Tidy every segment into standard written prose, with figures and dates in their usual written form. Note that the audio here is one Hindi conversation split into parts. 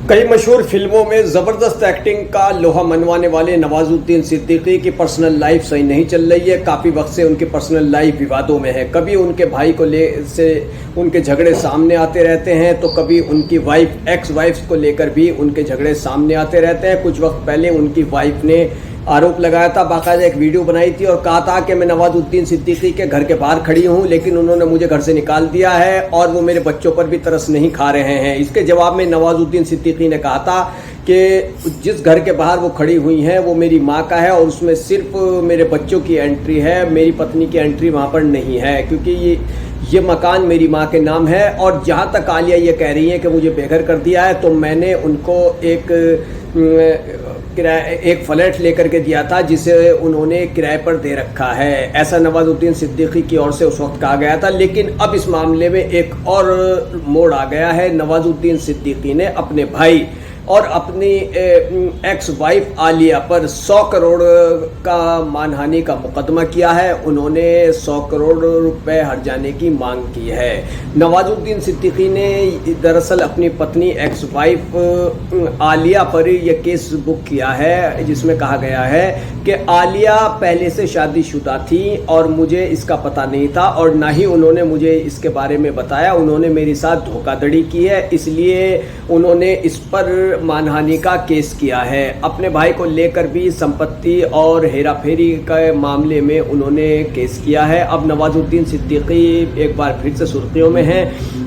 कई मशहूर फिल्मों में ज़बरदस्त एक्टिंग का लोहा मनवाने वाले नवाजुद्दीन सिद्दीकी की पर्सनल लाइफ सही नहीं चल रही है। काफ़ी वक्त से उनकी पर्सनल लाइफ विवादों में है। कभी उनके भाई को से उनके झगड़े सामने आते रहते हैं, तो कभी उनकी वाइफ एक्स वाइफ को लेकर भी उनके झगड़े सामने आते रहते हैं। कुछ वक्त पहले उनकी वाइफ ने आरोप लगाया था, बाकायदा एक वीडियो बनाई थी और कहा था कि मैं नवाजुद्दीन सिद्दीकी के घर के बाहर खड़ी हूं, लेकिन उन्होंने मुझे घर से निकाल दिया है और वो मेरे बच्चों पर भी तरस नहीं खा रहे हैं। इसके जवाब में नवाजुद्दीन सिद्दीकी ने कहा था कि जिस घर के बाहर वो खड़ी हुई हैं वो मेरी माँ का है और उसमें सिर्फ मेरे बच्चों की एंट्री है, मेरी पत्नी की एंट्री वहाँ पर नहीं है, क्योंकि ये मकान मेरी माँ के नाम है। और जहाँ तक आलिया ये कह रही है कि मुझे बेघर कर दिया है, तो मैंने उनको एक फ्लैट लेकर के दिया था जिसे उन्होंने किराए पर दे रखा है, ऐसा नवाजुद्दीन सिद्दीकी की ओर से उस वक्त कहा गया था। लेकिन अब इस मामले में एक और मोड़ आ गया है। नवाजुद्दीन सिद्दीकी ने अपने भाई और अपनी एक्स वाइफ आलिया पर 100 करोड़ का मानहानि का मुकदमा किया है। उन्होंने 100 करोड़ रुपए हर्जाने की मांग की है। नवाजुद्दीन सिद्दीकी ने दरअसल अपनी पत्नी एक्स वाइफ आलिया पर यह केस बुक किया है, जिसमें कहा गया है कि आलिया पहले से शादीशुदा थी और मुझे इसका पता नहीं था और ना ही उन्होंने मुझे इसके बारे में बताया। उन्होंने मेरे साथ धोखाधड़ी की है, इसलिए उन्होंने इस पर मानहानि का केस किया है। अपने भाई को लेकर भी संपत्ति और हेराफेरी के मामले में उन्होंने केस किया है। अब नवाजुद्दीन सिद्दीकी एक बार फिर से सुर्खियों में है,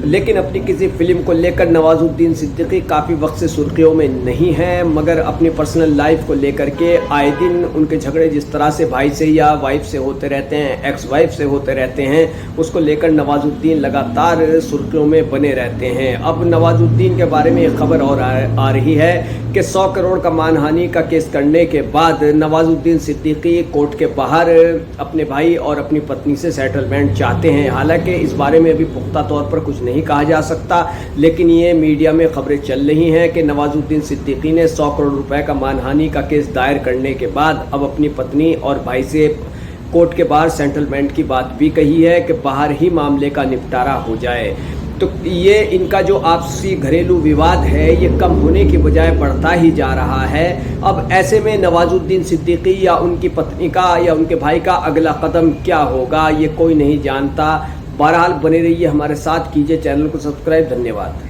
लेकिन अपनी किसी फिल्म को लेकर नवाजुद्दीन सिद्दीकी काफ़ी वक्त से सुर्खियों में नहीं है, मगर अपनी पर्सनल लाइफ को लेकर के आए दिन उनके झगड़े जिस तरह से भाई से या वाइफ से होते रहते हैं, एक्स वाइफ से होते रहते हैं, उसको लेकर नवाजुद्दीन लगातार सुर्खियों में बने रहते हैं। अब नवाजुद्दीन के बारे में एक खबर और आ रही है कि 100 करोड़ का मानहानि का केस करने के बाद नवाजुद्दीन सिद्दीकी कोर्ट के बाहर अपने भाई और अपनी पत्नी से सेटलमेंट चाहते हैं। हालांकि इस बारे में अभी पुख्ता तौर पर कुछ नहीं कहा जा सकता, लेकिन ये मीडिया में खबरें चल रही हैं कि नवाजुद्दीन सिद्दीकी ने 100 करोड़ रुपए का मानहानि का केस दायर करने के बाद अब अपनी पत्नी और भाई से कोर्ट के बाहर सेटलमेंट की बात भी कही है कि बाहर ही मामले का निपटारा हो जाए। तो ये इनका जो आपसी घरेलू विवाद है ये कम होने की बजाय बढ़ता ही जा रहा है। अब ऐसे में नवाजुद्दीन सिद्दीकी या उनकी पत्नी का या उनके भाई का अगला कदम क्या होगा ये कोई नहीं जानता। बहरहाल बने रहिए हमारे साथ, कीजिए चैनल को सब्सक्राइब। धन्यवाद।